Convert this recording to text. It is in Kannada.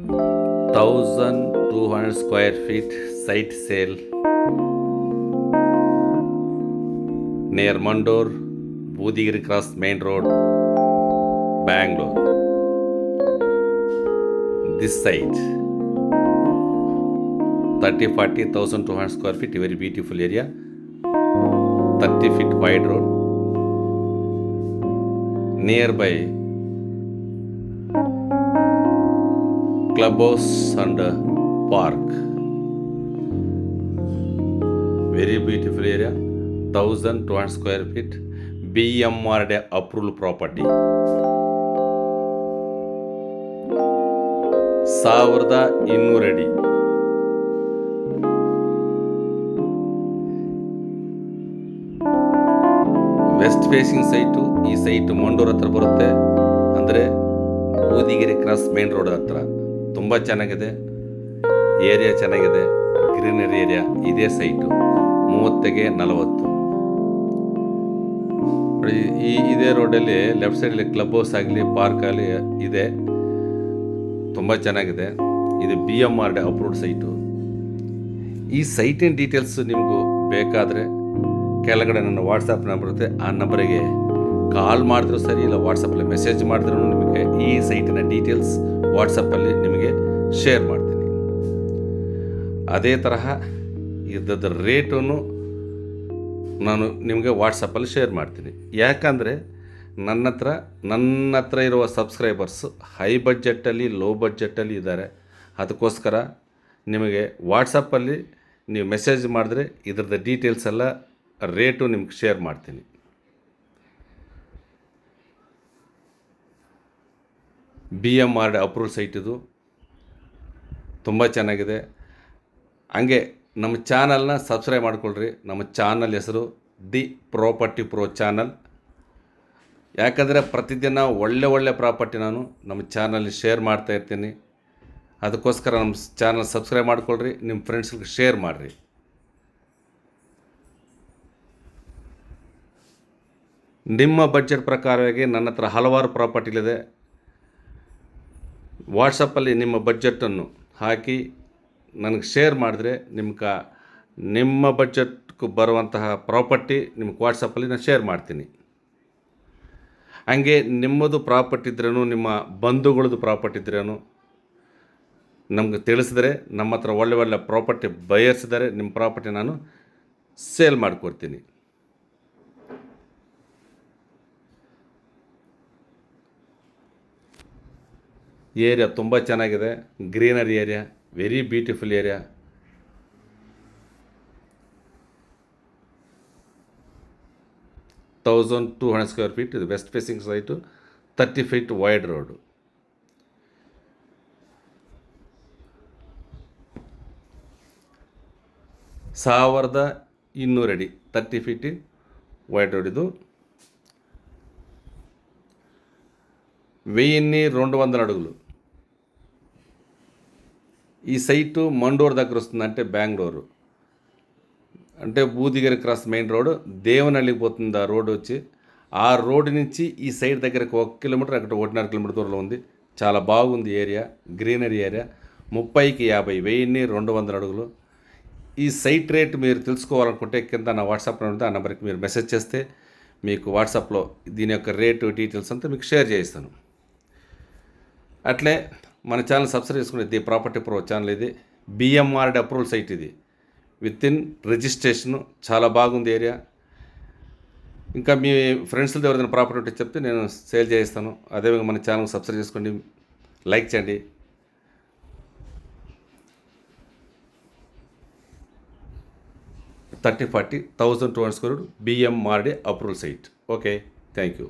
1200 square feet site sale near Mandor, Budigiri Cross Main Road, Bangalore. This site 30-40,200 square feet, very beautiful area, 30 feet wide road, nearby clubhouse and park. Very beautiful area, 1200 square feet, BMRD approved property. 1200 ಅಡಿ. West facing site. ಈ ಸೈಟು ಮಂಡೂರ್ ಹತ್ರ ಬರುತ್ತೆ, ಅಂದರೆ ಬೂದಿಗೆರೆ ಕ್ರಾಸ್ ಮೇನ್ ರೋಡ್ ಹತ್ರ. ತುಂಬ ಚೆನ್ನಾಗಿದೆ, ಏರಿಯಾ ಚೆನ್ನಾಗಿದೆ, ಗ್ರೀನರಿ ಏರಿಯಾ. ಇದೇ ಸೈಟು 30ಗೆ 40. ಇದೇ ರೋಡಲ್ಲಿ ಲೆಫ್ಟ್ ಸೈಡಲ್ಲಿ ಕ್ಲಬ್ ಹೌಸ್ ಆಗಲಿ ಪಾರ್ಕ್ ಆಗಲಿ ಇದೆ, ತುಂಬ ಚೆನ್ನಾಗಿದೆ. ಇದು BMRD ಅಪ್ರೂವ್ಡ್ ಸೈಟು. ಈ ಸೈಟಿನ ಡೀಟೇಲ್ಸ್ ನಿಮಗೂ ಬೇಕಾದರೆ ಕೆಳಗಡೆ ನನ್ನ ವಾಟ್ಸಪ್ ನಂಬರ್ ಇರುತ್ತೆ, ಆ ನಂಬರಿಗೆ ಕಾಲ್ ಮಾಡಿದ್ರೂ ಸರಿ, ಇಲ್ಲ ವಾಟ್ಸಪ್ಪಲ್ಲಿ ಮೆಸೇಜ್ ಮಾಡಿದ್ರೂ ನಿಮಗೆ ಈ ಸೈಟಿನ ಡೀಟೇಲ್ಸ್ ವಾಟ್ಸಪ್ಪಲ್ಲಿ ನಿಮಗೆ ಶೇರ್ ಮಾಡ್ತೀನಿ. ಅದೇ ತರಹ ಇದ್ದದ ರೇಟನ್ನು ನಾನು ನಿಮಗೆ ವಾಟ್ಸಪ್ಪಲ್ಲಿ ಶೇರ್ ಮಾಡ್ತೀನಿ. ಯಾಕಂದರೆ ನನ್ನ ಹತ್ರ ಇರುವ ಸಬ್ಸ್ಕ್ರೈಬರ್ಸು ಹೈ ಬಡ್ಜೆಟ್ಟಲ್ಲಿ, ಲೋ ಬಡ್ಜೆಟ್ಟಲ್ಲಿ ಇದ್ದಾರೆ. ಅದಕ್ಕೋಸ್ಕರ ನಿಮಗೆ ವಾಟ್ಸಪ್ಪಲ್ಲಿ ನೀವು ಮೆಸೇಜ್ ಮಾಡಿದ್ರೆ ಇದ್ರದ್ದು ಡೀಟೇಲ್ಸ್ ಎಲ್ಲ ರೇಟು ನಿಮ್ಗೆ ಶೇರ್ ಮಾಡ್ತೀನಿ. BMRD ಅಪ್ರೂವ್ಡ್ ಸೈಟ್ ಇದು, ತುಂಬ ಚೆನ್ನಾಗಿದೆ. ಹಂಗೆ ನಮ್ಮ ಚಾನಲ್ನ ಸಬ್ಸ್ಕ್ರೈಬ್ ಮಾಡ್ಕೊಳ್ರಿ. ನಮ್ಮ ಚಾನಲ್ ಹೆಸರು ದಿ ಪ್ರಾಪರ್ಟಿ ಪ್ರೋ ಚಾನಲ್. ಯಾಕಂದರೆ ಪ್ರತಿದಿನ ಒಳ್ಳೆ ಪ್ರಾಪರ್ಟಿ ನಾನು ನಮ್ಮ ಚಾನಲ್ಲಿ ಶೇರ್ ಮಾಡ್ತಾ ಇರ್ತೀನಿ. ಅದಕ್ಕೋಸ್ಕರ ನಮ್ಮ ಚಾನಲ್ ಸಬ್ಸ್ಕ್ರೈಬ್ ಮಾಡ್ಕೊಳ್ರಿ, ನಿಮ್ಮ ಫ್ರೆಂಡ್ಸ್ಗೆ ಶೇರ್ ಮಾಡಿರಿ. ನಿಮ್ಮ ಬಡ್ಜೆಟ್ ಪ್ರಕಾರವಾಗಿ ನನ್ನ ಹತ್ರ ಹಲವಾರು ಪ್ರಾಪರ್ಟಿಗಳಿದೆ. ವಾಟ್ಸಪ್ಪಲ್ಲಿ ನಿಮ್ಮ ಬಡ್ಜೆಟನ್ನು ಹಾಕಿ ನನಗೆ ಶೇರ್ ಮಾಡಿದ್ರೆ ನಿಮ್ಮ ಬಡ್ಜೆಟ್ಗೆ ಬರುವಂತಹ ಪ್ರಾಪರ್ಟಿ ನಿಮ್ಗೆ ವಾಟ್ಸಪ್ಪಲ್ಲಿ ನಾನು ಶೇರ್ ಮಾಡ್ತೀನಿ. ಹಾಗೆ ನಿಮ್ಮದು ಪ್ರಾಪರ್ಟಿ ಇದ್ರೂ, ನಿಮ್ಮ ಬಂಧುಗಳದ್ದು ಪ್ರಾಪರ್ಟಿ ಇದ್ರೂ ನಮ್ಗೆ ತಿಳಿಸಿದ್ರೆ, ನಮ್ಮ ಹತ್ರ ಒಳ್ಳೆ ಪ್ರಾಪರ್ಟಿ ಬಯರ್ಸ್ ಇದ್ದಾರೆ, ನಿಮ್ಮ ಪ್ರಾಪರ್ಟಿ ನಾನು ಸೇಲ್ ಮಾಡಿಕೊಡ್ತೀನಿ. ಏರಿಯಾ ತುಂಬ ಚೆನ್ನಾಗಿದೆ, greenery area, very beautiful area. $1,200 square feet. ಇದು west facing site, 30 feet wide road. $1,200 30 feet wide road. ಇದು 1200 అడుగులు. ఈ సైటు మండూరు దగ్గర వస్తుంది, అంటే బెంగళూరు, అంటే బూదిగరి క్రాస్ మెయిన్ రోడ్, దేవనహళ్ళికి పోతుంది ఆ రోడ్ వచ్చి. ఆ రోడ్డు నుంచి ఈ సైడ్ దగ్గరకు 1 కిలోమీటర్, అక్కడ 1.5 కిలోమీటర్ దూరంలో ఉంది. చాలా బాగుంది ఏరియా, గ్రీనరీ ఏరియా. 30కి 50, 1200 అడుగులు. ఈ సైట్ రేట్ మీరు తెలుసుకోవాలనుకుంటే కింద నా వాట్సాప్ నెంబర్ ఉంది, ఆ నెంబర్కి మీరు మెసేజ్ చేస్తే మీకు వాట్సాప్లో దీని యొక్క రేటు డీటెయిల్స్ అంతా మీకు షేర్ చేయిస్తాను. అట్లే మన ఛానల్ సబ్స్క్రైబ్ చేసుకునే ది ప్రాపర్టీ ప్రో ఛానల్. ఇది BMRD అప్రూవల్ సైట్. ఇది విత్ ఇన్ రిజిస్ట్రేషను, చాలా బాగుంది ఏరియా. ఇంకా మీ ఫ్రెండ్స్తో ఎవరైనా ప్రాపర్టీ ఉంటే చెప్తే నేను సేల్ చేయిస్తాను. అదేవిధంగా మన ఛానల్ సబ్స్క్రైబ్ చేసుకోండి, లైక్ చేయండి. 30-40 1200 square BMRD approval site. Okay, thank you.